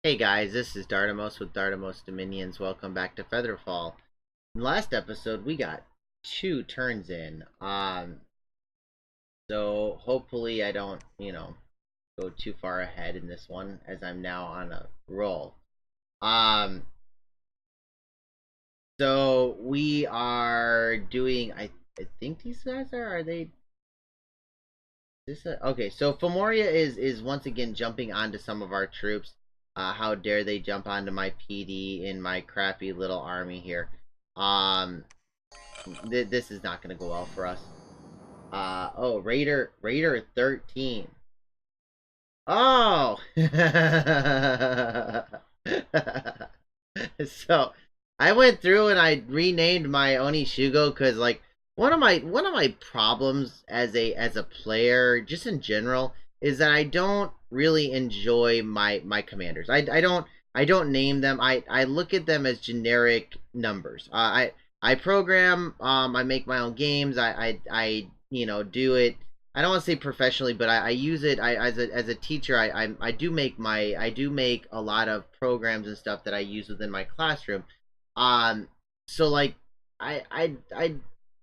Hey guys, this is Dardamos with Dardamos Dominions. Welcome back to FeatherFall. In the last episode, we got 2 turns in. So hopefully I don't, go too far ahead in this one as I'm now on a roll. Um, so we are doing. I think these guys are they? Okay, so Femoria is once again jumping onto some of our troops. How dare they jump onto my PD in my crappy little army here? Um, this is not gonna go well for us. Oh, Raider 13. Oh, so I went through and I renamed my Onishugo because like one of my problems as a player just in general is that I don't really enjoy my commanders. I don't name them. I look at them as generic numbers. I program. I make my own games. I do it. I don't want to say professionally, but I use it. As a teacher, I do make a lot of programs and stuff that I use within my classroom. Um, so like I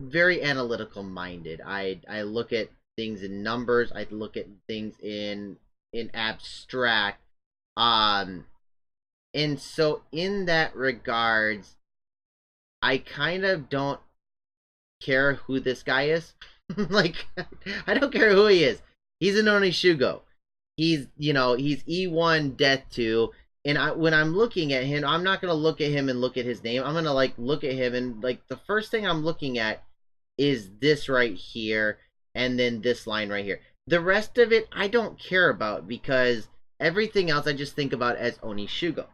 very analytical minded. I look at things in numbers. I look at things in abstract. Um, and so in that regards, I kind of don't care who this guy is. Like, I don't care who he is. He's an Onishugo. He's E1 Death 2. And when I'm looking at him, I'm not gonna look at him and look at his name. I'm gonna like look at him and like the first thing I'm looking at is this right here, and then this line right here. The rest of it I don't care about because everything else I just think about as Onishugo.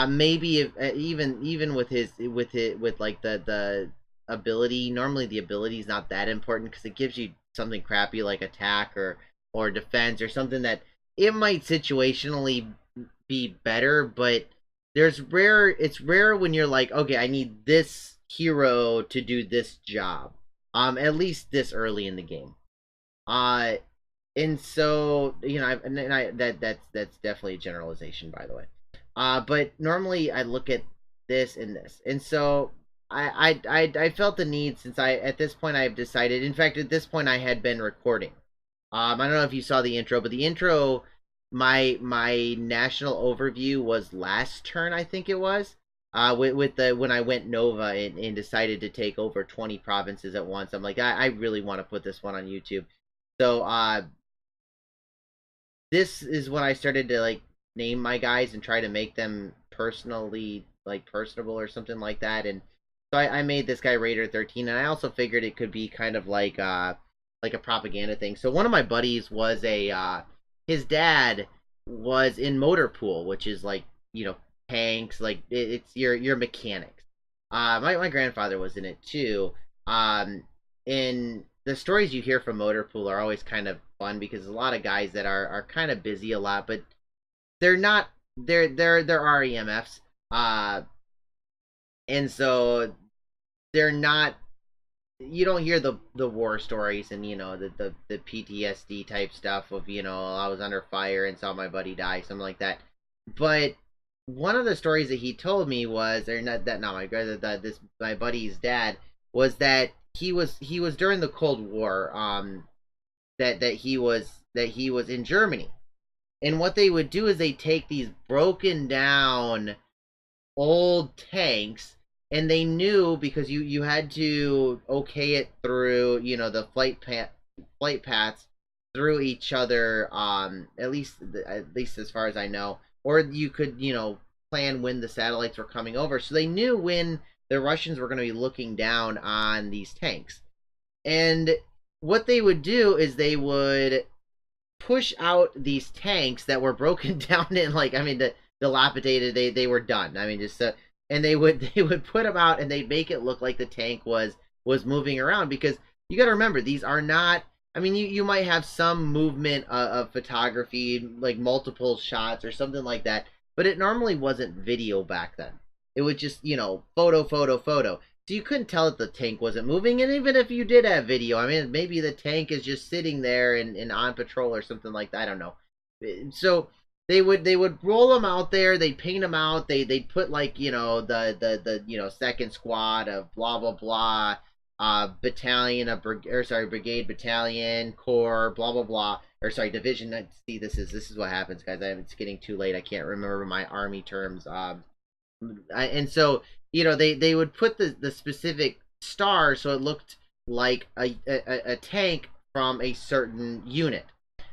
Maybe if, even with like the ability. Normally the ability is not that important because it gives you something crappy like attack or defense or something that it might situationally be better, but it's rare when you're like, okay, I need this hero to do this job. At least this early in the game. Uh and so that's definitely a generalization, by the way. But normally I look at this and this, and so I felt the need since I at this point I've decided. In fact, at this point I had been recording. I don't know if you saw the intro, but the intro, my national overview was last turn, I think it was. With the when I went Nova and decided to take over 20 provinces at once, I'm like, I really want to put this one on YouTube. So this is when I started to like name my guys and try to make them personally like personable or something like that. And so I made this guy Raider 13, and I also figured it could be kind of like a propaganda thing. So one of my buddies was a his dad was in motor pool, which is like tanks, like it's your mechanics. My grandfather was in it too. And the stories you hear from motor pool are always kind of fun because there's a lot of guys that are kind of busy a lot, but they're not they're REMFs. And so they're not, you don't hear the war stories and the PTSD type stuff of I was under fire and saw my buddy die, something like that. But one of the stories that he told me was, or not my brother, that this my buddy's dad was that he was during the Cold War. That he was in Germany, and what they would do is they take these broken down old tanks, and they knew because you had to okay it through the flight paths through each other, at least as far as I know, or you could plan when the satellites were coming over, so they knew when the Russians were going to be looking down on these tanks. And what they would do is they would push out these tanks that were broken down and like, I mean, dilapidated. They were done. I mean, just and they would put them out and they make it look like the tank was moving around, because you got to remember, these are not. I mean, you might have some movement of photography, like multiple shots or something like that, but it normally wasn't video back then. It was just photo, photo, photo. So you couldn't tell that the tank wasn't moving, and even if you did have video, I mean, maybe the tank is just sitting there and on patrol or something like that. I don't know. So they would roll them out there. They'd paint them out. They'd put like the second squad of blah blah blah, battalion of brigade battalion corps blah blah blah, or sorry, division. See, this is what happens, guys. It's getting too late. I can't remember my army terms. And so they would put the specific star so it looked like a tank from a certain unit.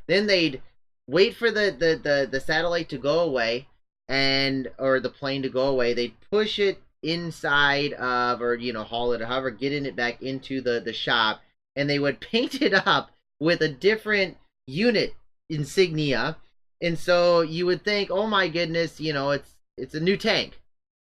Then they'd wait for the satellite to go away, and or the plane to go away. They'd push it inside of, or haul it, or however, getting it back into the shop, and they would paint it up with a different unit insignia. And so you would think, oh my goodness, it's a new tank.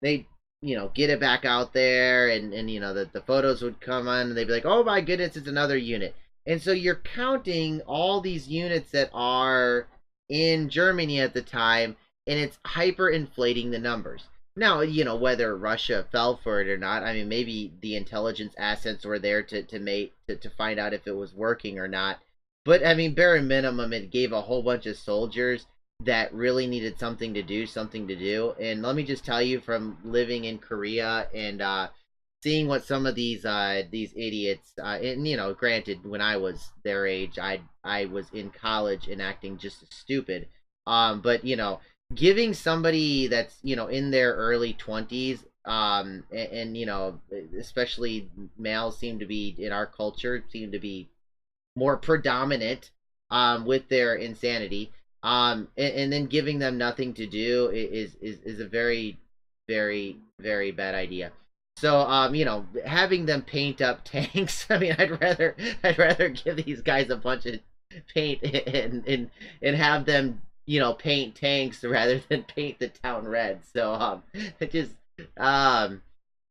They get it back out there, and the photos would come on, and they'd be like, oh my goodness, it's another unit. And so you're counting all these units that are in Germany at the time, and it's hyperinflating the numbers. Now, whether Russia fell for it or not, I mean, maybe the intelligence assets were there to find out if it was working or not. But I mean, bare minimum, it gave a whole bunch of soldiers that really needed something to do. And let me just tell you, from living in Korea and seeing what some of these idiots, and granted, when I was their age, I was in college and acting just as stupid. But giving somebody that's in their early 20s, and especially males seem to be, in our culture, seem to be more predominant with their insanity, and then giving them nothing to do is a very, very, very bad idea. So having them paint up tanks, I mean, I'd rather give these guys a bunch of paint and have them paint tanks rather than paint the town red. So it just um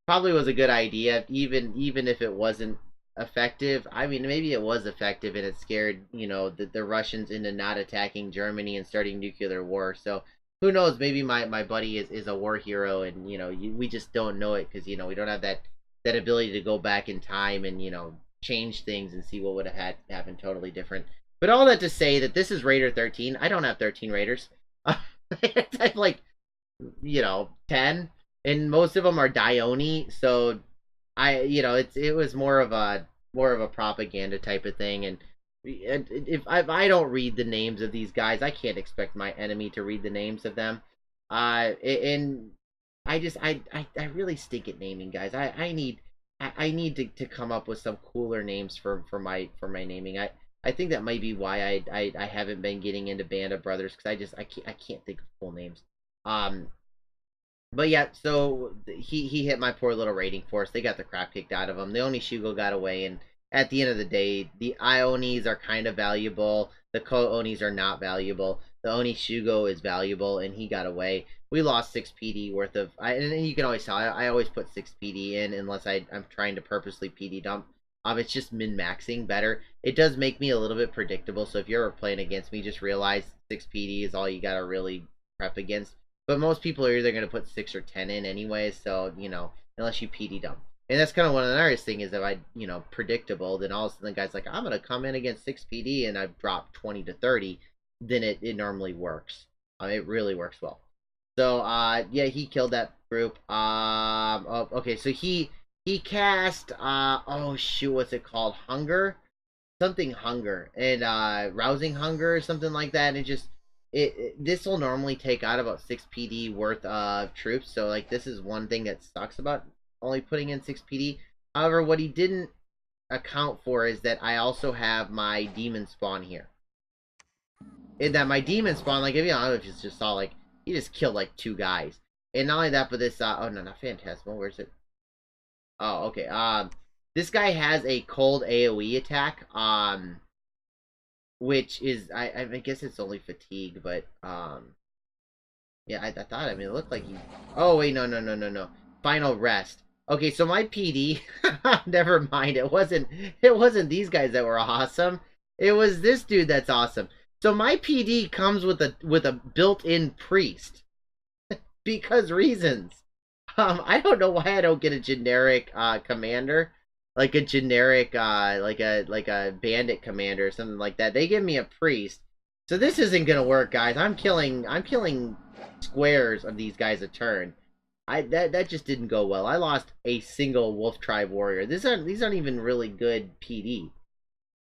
probably was a good idea, even if it wasn't effective. I mean, maybe it was effective, and it scared the Russians into not attacking Germany and starting nuclear war. So who knows? Maybe my buddy is a war hero, and we just don't know it, because we don't have that ability to go back in time and change things and see what would have had happened totally different. But all that to say that this is Raider 13. I don't have 13 Raiders. I have like 10, and most of them are Dione. So it was more of a propaganda type of thing. And if I don't read the names of these guys, I can't expect my enemy to read the names of them. And I really stink at naming, guys. I need to come up with some cooler names for my naming. I think that might be why I haven't been getting into Band of Brothers, because I can't think of cool names. Um, but yeah, so he hit my poor little raiding force. They got the crap kicked out of him. The Onishugo got away, and at the end of the day, the Ionis are kind of valuable. The Ko-Onis are not valuable. The Onishugo is valuable, and he got away. We lost 6 PD worth of... and you can always tell, I always put 6 PD in unless I'm trying to purposely PD dump. It's just min-maxing better. It does make me a little bit predictable, so if you're ever playing against me, just realize 6 PD is all you gotta really prep against. But most people are either going to put 6 or 10 in anyway, so, unless you PD dump. And that's kind of one of the nice thing is, if I, predictable, then all of a sudden the guy's like, I'm going to come in against 6 PD and I've dropped 20 to 30, then it normally works. It really works well. So, yeah, he killed that group. Oh, okay, so he cast, oh shoot, what's it called? Hunger? Something Hunger. And, Rousing Hunger or something like that, and it just... this will normally take out about 6 PD worth of troops, so like this is one thing that sucks about only putting in 6 PD. However, what he didn't account for is that I also have my demon spawn here. And that my demon spawn, like, if you know, if you just saw, like, he just killed like 2 guys. And not only that, but this oh no, not Phantasmal, where's it? Oh, okay. This guy has a cold AoE attack. Which is, I guess it's only fatigue, but, yeah, I thought, I mean, it looked like he, oh, wait, no. Final Rest. Okay, so my PD, never mind, it wasn't these guys that were awesome, it was this dude that's awesome. So my PD comes with a built-in priest, because reasons. I don't know why I don't get a generic, commander, like a generic like a bandit commander or something like that. They give me a priest. So this isn't gonna work, guys. I'm killing squares of these guys a turn. That just didn't go well. I lost a single Wolf Tribe warrior. These aren't even really good PD.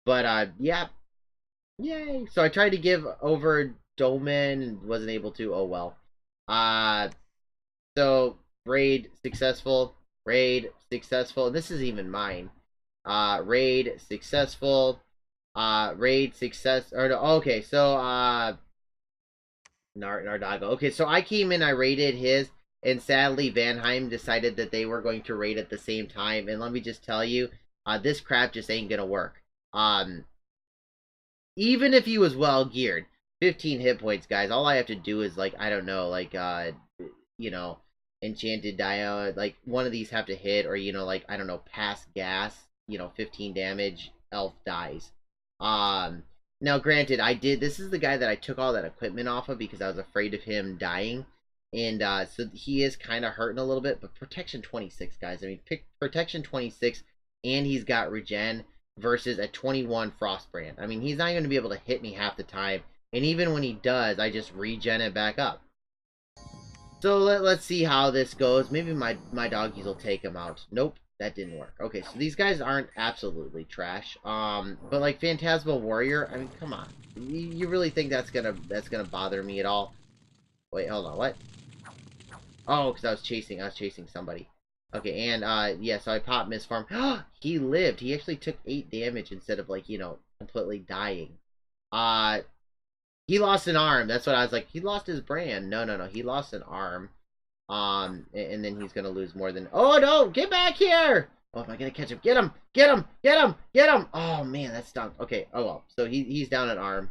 But yeah, yay! So I tried to give over Doman and wasn't able to. Oh well. Uh, so raid successful. Raid successful. This is even mine. Raid successful. Raid success. Or no, okay, so Nardago. Okay, so I came in, I raided his, and sadly Vanheim decided that they were going to raid at the same time. And let me just tell you, this crap just ain't gonna work. Even if he was well geared, 15 hit points, guys. All I have to do is like I don't know, like you know, enchanted Dio. Like one of these have to hit, or like I don't know, pass gas. 15 damage. Elf dies. Um, Now, granted, this is the guy that I took all that equipment off of because I was afraid of him dying. And so he is kind of hurting a little bit. But protection 26, guys. I mean, protection 26, and he's got regen versus a 21 Frostbrand. I mean, he's not going to be able to hit me half the time. And even when he does, I just regen it back up. So let's see how this goes. Maybe my doggies will take him out. Nope. That didn't work. Okay, so these guys aren't absolutely trash. But like Phantasmal Warrior, I mean, come on. You really think that's gonna bother me at all? Wait, hold on, what? Oh, because I was chasing somebody. Okay, and yeah, so I popped Miss Farm. He lived. He actually took 8 damage instead of like, completely dying. He lost an arm. That's what I was like. He lost his brand. No. He lost an arm. And then he's gonna lose more than. Oh no! Get back here! Oh, am I gonna catch him? Get him! Get him! Get him! Get him! Oh man, that's stunk. Okay. Oh well. So he's down an arm.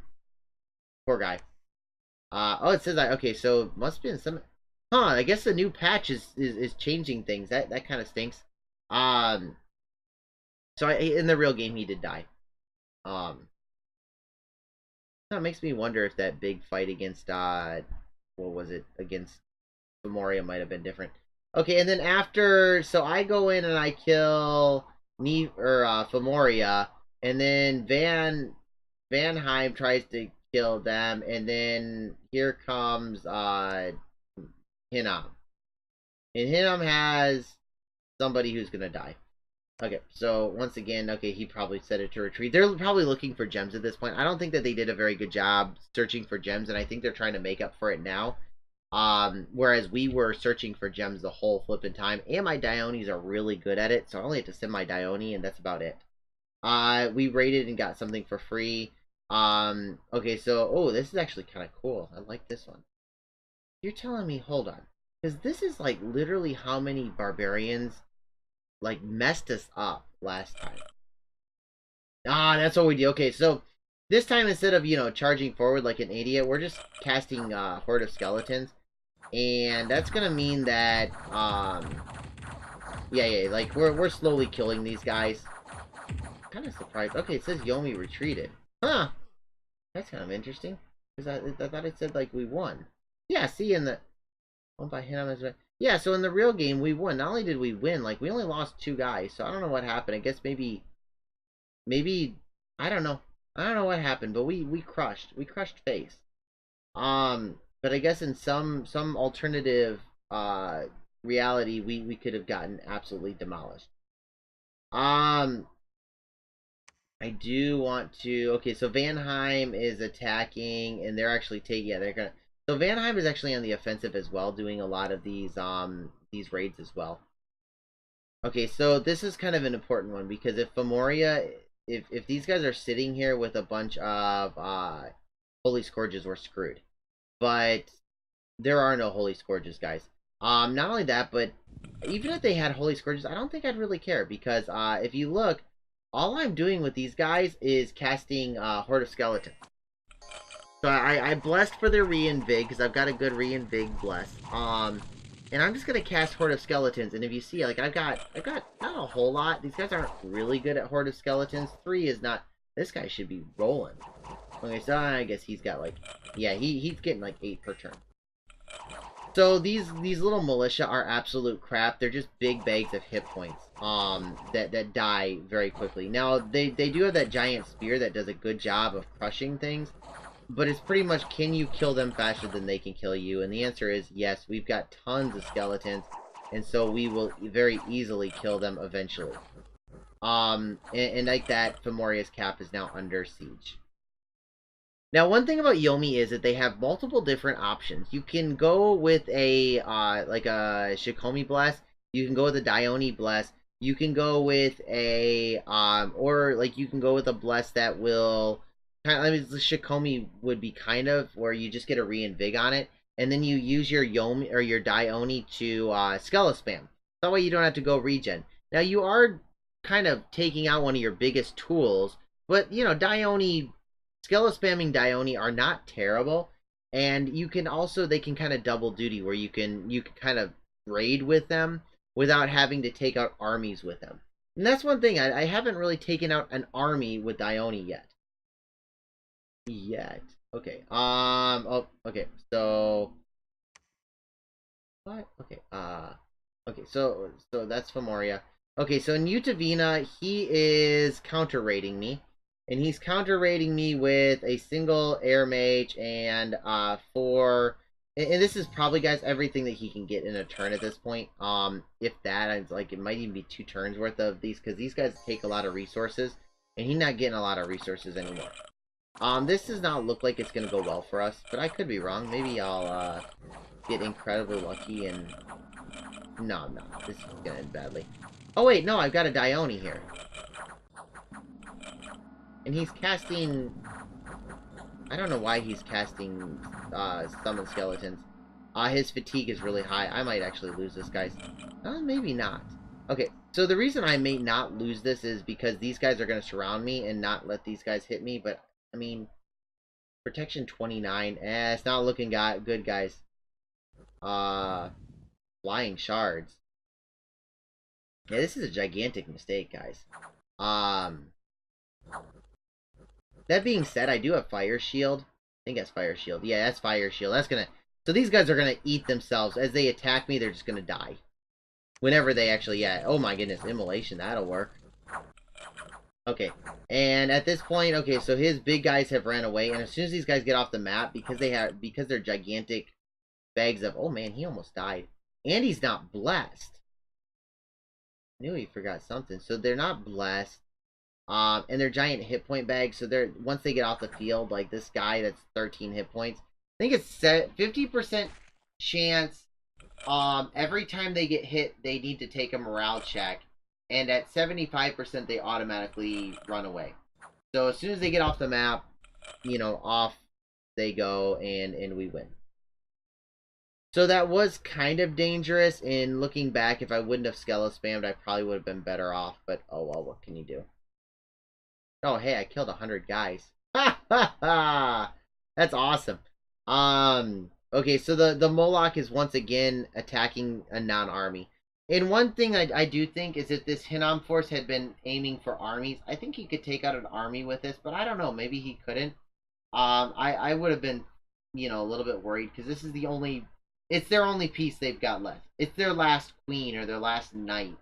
Poor guy. Oh, it says okay. So must have been some. Huh? I guess the new patch is changing things. That kind of stinks. So in the real game he did die. That makes me wonder if that big fight against what was it against Femoria might have been different. Okay, and then after, so I go in and I kill Femoria, and then Vanheim tries to kill them, and then here comes Hinam. And Hinam has somebody who's gonna die. Okay, so once again, okay, he probably set it to retreat. They're probably looking for gems at this point. I don't think that they did a very good job searching for gems, and I think they're trying to make up for it now. Whereas we were searching for gems the whole flipping time, and my Dionis are really good at it, so I only have to send my Dione, and that's about it. We raided and got something for free. Okay, so, oh, this is actually kind of cool. I like this one. You're telling me, hold on, because this is like literally how many barbarians like messed us up last time. That's what we do. Okay, so this time instead of charging forward like an idiot, we're just casting Horde of Skeletons. And that's gonna mean that, yeah, like, we're slowly killing these guys. Kind of surprised. Okay, it says Yomi retreated. Huh! That's kind of interesting. Because I thought it said, like, we won. Yeah, see, in the... One by him. Yeah, so in the real game, we won. Not only did we win, like, we only lost 2 guys. So I don't know what happened. I guess maybe, I don't know. I don't know what happened, but we crushed. We crushed face. But I guess in some alternative reality, we could have gotten absolutely demolished. I do want to. Okay, so Vanheim is attacking, and they're actually taking. Yeah, they're gonna. So Vanheim is actually on the offensive as well, doing a lot of these raids as well. Okay, so this is kind of an important one because if Femoria, if these guys are sitting here with a bunch of Holy Scourges, we're screwed. But there are no Holy Scourges, guys. Not only that, but even if they had Holy Scourges, I don't think I'd really care because if you look, all I'm doing with these guys is casting Horde of Skeletons. So I blessed for their Reinvig because I've got a good Reinvig bless. And I'm just gonna cast Horde of Skeletons. And if you see, like I've got not a whole lot. These guys aren't really good at Horde of Skeletons. 3 is not. This guy should be rolling. Okay, so I guess he's got like, yeah, he's getting like 8 per turn. So these little militia are absolute crap. They're just big bags of hit points that die very quickly. Now they do have that giant spear that does a good job of crushing things, but it's pretty much, can you kill them faster than they can kill you? And the answer is yes. We've got tons of skeletons, and so we will very easily kill them eventually. And like that, Fomoria's cap is now under siege. Now, one thing about Yomi is that they have multiple different options. You can go with a like a Shikomi Bless. You can go with a Dione Bless. You can go with a or like you can go with a Bless that will kind of, I mean, the Shikomi would be kind of where you just get a Reinvig on it, and then you use your Yomi or your Dione to Skella spam. That way you don't have to go regen. Now you are kind of taking out one of your biggest tools, but you know Dione Skella spamming Dione are not terrible, and you can also, they can kind of double duty where you can kind of raid with them without having to take out armies with them. And that's one thing, I haven't really taken out an army with Dione yet. Okay. Oh, okay. So what? Okay. Okay. So that's Fomoria. Okay. So in Utavina, he is counter raiding me, and he's counter raiding me with a single air mage and four. And this is probably, guys, everything that he can get in a turn at this point. If that, it's like it might even be 2 turns worth of these, because these guys take a lot of resources, and he's not getting a lot of resources anymore. This does not look like it's gonna go well for us, but I could be wrong. Maybe I'll get incredibly lucky and no, this is gonna end badly. Oh wait, no, I've got a Dione here, and he's casting. I don't know why he's casting summon skeletons. His fatigue is really high. I might actually lose this, guys. Maybe not. Okay, so the reason I may not lose this is because these guys are going to surround me and not let these guys hit me, but, I mean, protection 29. It's not looking good, guys. Flying shards. Yeah, this is a gigantic mistake, guys. That being said, I do have Fire Shield. I think that's Fire Shield. Yeah, that's Fire Shield. That's gonna... So these guys are gonna eat themselves. As they attack me, they're just gonna die. Whenever they actually... Yeah, oh my goodness. Immolation, that'll work. Okay. And at this point, okay, so his big guys have ran away. And as soon as these guys get off the map, because they're gigantic bags of... Oh man, he almost died. And he's not blessed. I knew he forgot something. So they're not blessed. And they're giant hit point bags, so they're, once they get off the field, like this guy that's 13 hit points, I think it's 50% chance, every time they get hit, they need to take a morale check, and at 75%, they automatically run away. So as soon as they get off the map, you know, off they go, and we win. So that was kind of dangerous, and looking back, if I wouldn't have Skella spammed, I probably would have been better off, but oh well, what can you do? Oh, hey, I killed 100 guys. Ha ha ha! That's awesome. Okay, so the Moloch is once again attacking a non-army. And one thing I do think is if this Hinam force had been aiming for armies, I think he could take out an army with this, but I don't know, maybe he couldn't. I would have been, you know, a little bit worried, because this is the only, it's their only piece they've got left. It's their last queen or their last knight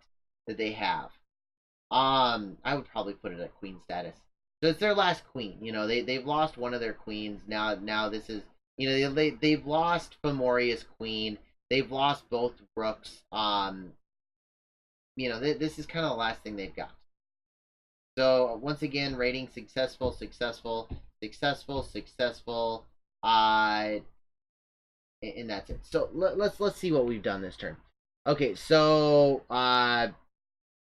that they have. I would probably put it at queen status. So it's their last queen. You know, they've lost one of their queens. Now this is, you know, they've lost Fomoria's queen. They've lost both Brooks. You know, this is kind of the last thing they've got. So once again, rating successful. And that's it. So let's see what we've done this turn. Okay, so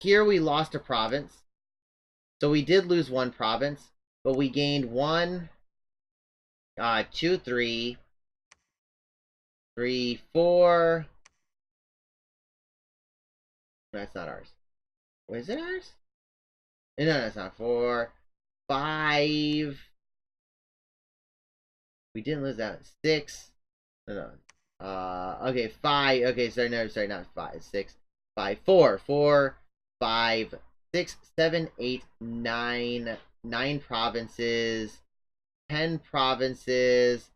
here we lost a province. So we did lose one province, but we gained 1, 2, 3, 3, 4. That's not ours. Wait, is it ours? No, that's not 4, 5. We didn't lose that. 6. No. Okay, 5. Okay, sorry, not 5. 6, 5, 4, 4, 5, 6, 7, 8, 9. 9 provinces. 10 provinces.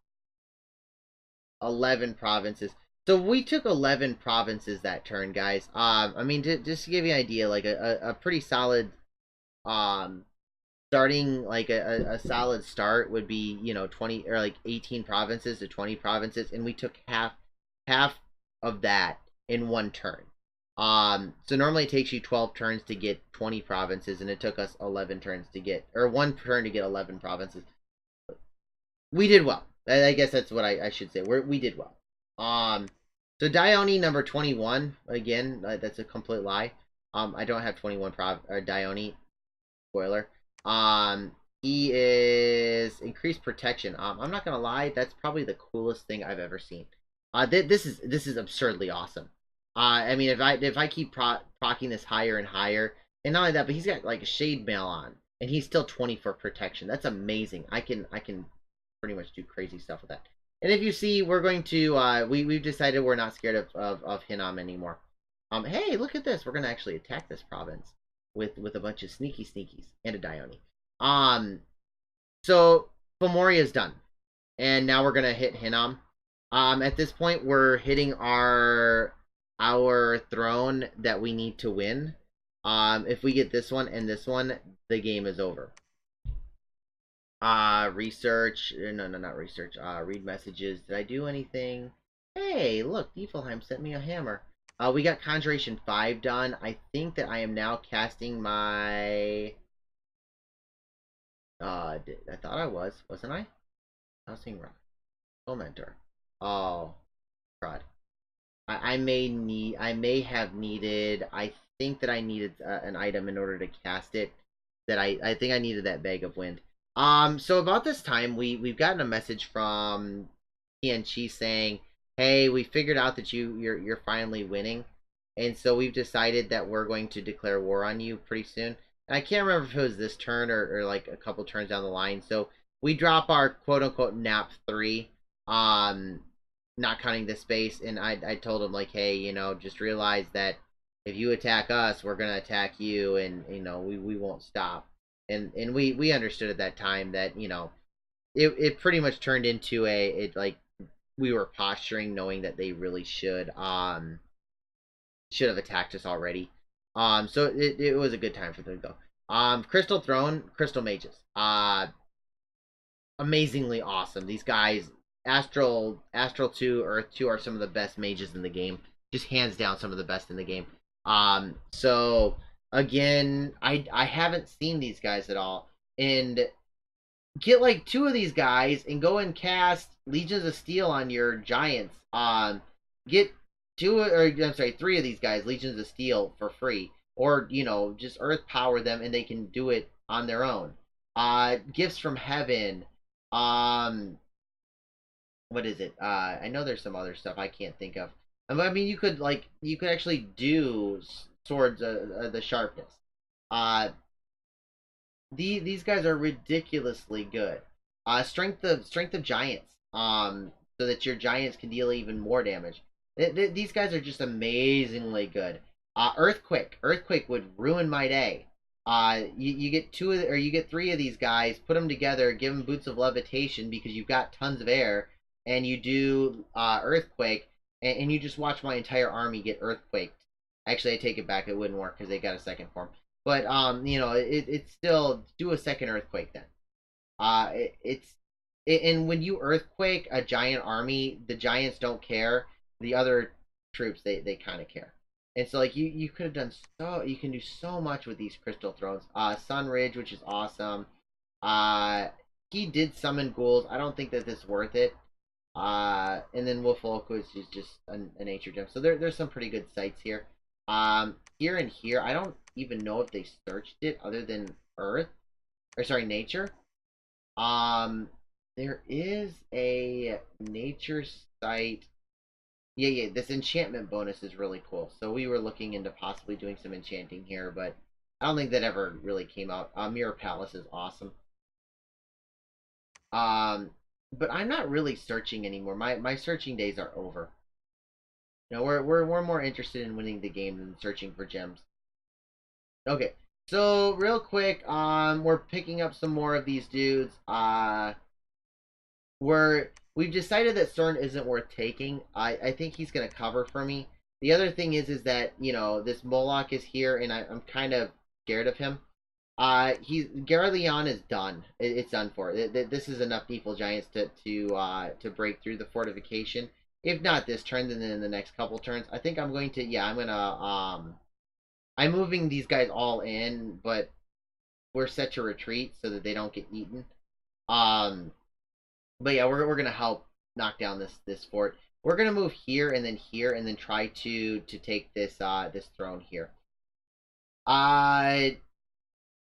11 provinces. So we took 11 provinces that turn, guys. I mean, just to give you an idea, like a pretty solid starting like a solid start would be 20 or like 18 provinces to 20 provinces, and we took half of that in one turn. So normally it takes you 12 turns to get 20 provinces, and it took us 11 turns to get, or one turn to get 11 provinces. We did well. I guess that's what I should say. We did well. So Dione number 21 again. That's a complete lie. I don't have 21 or Dione. Spoiler. Um, he is increased protection. I'm not gonna lie. That's probably the coolest thing I've ever seen. This is absurdly awesome. I mean, if I keep procking this higher and higher, and not only that, but he's got like a shade mail on, and he's still 20 for protection. That's amazing. I can pretty much do crazy stuff with that. And if you see, we're going to we've decided we're not scared of Hinam anymore. Hey, look at this. We're gonna actually attack this province with a bunch of sneakies and a Dione. So Fomori is done, and now we're gonna hit Hinam. At this point, we're hitting our throne that we need to win. If we get this one and this one, the game is over. Research. No, not research. Read messages. Did I do anything? Hey, look, Niflheim sent me a hammer. We got Conjuration 5 done. I think that I am now casting my... I thought I wasn't I? Housing Rock. Mentor. Oh, crud. I may have needed, I think that I needed an item in order to cast it. That I think I needed that Bag of Wind. So about this time, we've gotten a message from Tianchi saying, "Hey, we figured out that you're finally winning, and so we've decided that we're going to declare war on you pretty soon." And I can't remember if it was this turn or like a couple turns down the line. So we drop our quote unquote nap 3, not counting the space, and I told him like, "Hey, just realize that if you attack us, we're gonna attack you, and we won't stop." And we understood at that time that it pretty much turned into like we were posturing, knowing that they really should have attacked us already. So it was a good time for them to go. Crystal Throne, Crystal Mages, amazingly awesome. These guys, Astral 2, Earth 2 are some of the best mages in the game. Just hands down some of the best in the game. So again, I haven't seen these guys at all, and get like 2 of these guys and go and cast Legions of Steel on your giants. Get 2, or I'm sorry, 3 of these guys Legions of Steel for free, or just Earth power them and they can do it on their own. Gifts from Heaven. What is it? I know there's some other stuff I can't think of. I mean, you could actually do swords, the sharpness. Uh, these guys are ridiculously good. Strength of giants. So that your giants can deal even more damage. These guys are just amazingly good. Earthquake would ruin my day. You get you get 3 of these guys, put them together, give them boots of levitation because you've got tons of air, and you do earthquake, and you just watch my entire army get earthquaked. Actually, I take it back; it wouldn't work because they got a second form. But it's still do a second earthquake then. And when you earthquake a giant army, the giants don't care. The other troops they kind of care. And so like you could have done you can do so much with these crystal thrones. Sunridge, which is awesome. He did summon ghouls. I don't think that this is worth it. And then Wolfolk is just a nature gem. So there's some pretty good sites here. Here and here, I don't even know if they searched it other than Earth, or sorry, nature. There is a nature site. Yeah, this enchantment bonus is really cool. So we were looking into possibly doing some enchanting here, but I don't think that ever really came out. Mirror Palace is awesome. But I'm not really searching anymore. My searching days are over. We're more interested in winning the game than searching for gems. Okay, so real quick, we're picking up some more of these dudes. We've decided that CERN isn't worth taking. I think he's gonna cover for me. The other thing is that this Moloch is here, and I'm kind of scared of him. He's Garleon is done. It's done for. This is enough Neeple Giants to break through the fortification. If not this turn, then in the next couple turns. I think I'm going to. Yeah, I'm moving these guys all in, but we're set to retreat so that they don't get eaten. Um, but yeah, we're gonna help knock down this fort. We're gonna move here, and then try to take this throne here. Uh,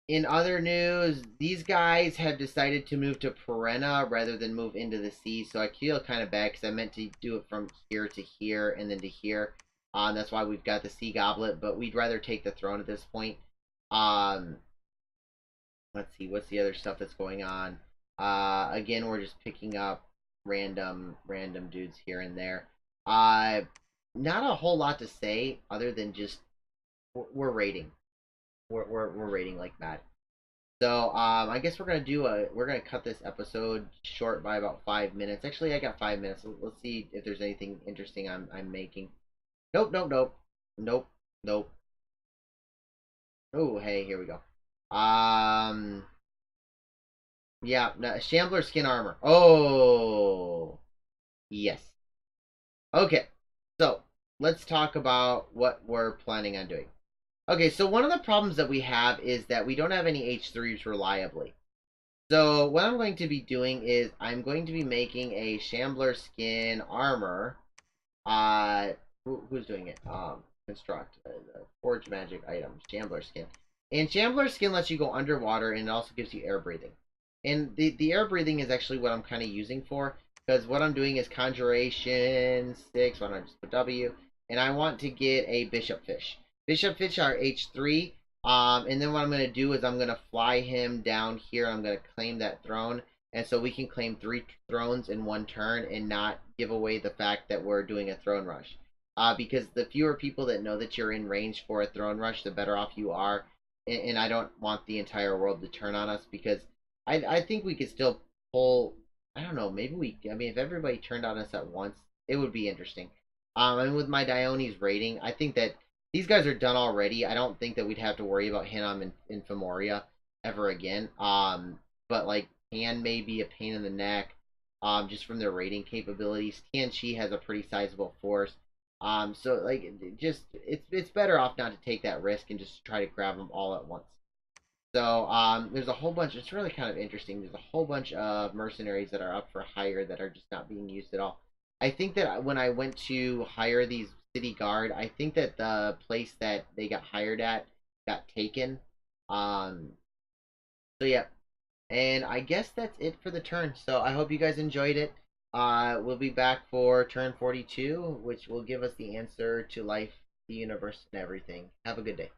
in other news, these guys have decided to move to Perenna rather than move into the sea. So I feel kind of bad because I meant to do it from here to here and then to here. That's why we've got the Sea Goblet, but we'd rather take the throne at this point. Um, let's see, what's the other stuff that's going on? Again, we're just picking up random dudes here and there. Uh, Not a whole lot to say other than just we're raiding. We're raiding like mad. So I guess we're gonna cut this episode short by about 5 minutes. Actually, I got 5 minutes. Let's see if there's anything interesting I'm making. Nope, nope, nope, nope, nope. Oh, hey, here we go. Um, yeah, no, Shambler skin armor. Oh, yes. Okay, so let's talk about what we're planning on doing. Okay, so one of the problems that we have is that we don't have any H3s reliably. So what I'm going to be doing is I'm going to be making a Shambler skin armor. Who's doing it? Construct forge magic item Shambler skin. And Shambler skin lets you go underwater, and it also gives you air breathing. And the air breathing is actually what I'm kind of using for, because what I'm doing is conjuration 6. Why don't I just put W? And I want to get a bishop fish. Bishop fish are H3. And then what I'm going to do is I'm going to fly him down here. I'm going to claim that throne. And so we can claim 3 thrones in one turn and not give away the fact that we're doing a throne rush. Because the fewer people that know that you're in range for a throne rush, the better off you are. And I don't want the entire world to turn on us, because I think we could still pull. I don't know. I mean, if everybody turned on us at once, it would be interesting. And with my Dione's rating, I think that these guys are done already. I don't think that we'd have to worry about Hinnom and Femoria ever again. But like Han may be a pain in the neck, just from their rating capabilities. Tianchi has a pretty sizable force. So like just it's better off not to take that risk and just try to grab them all at once. So there's a whole bunch. It's really kind of interesting. There's a whole bunch of mercenaries that are up for hire that are just not being used at all. I think that when I went to hire these city guard, I think that the place that they got hired at got taken. Um, so yeah, and I guess that's it for the turn. So I hope you guys enjoyed it. We'll be back for turn 42, which will give us the answer to life, the universe, and everything. Have a good day.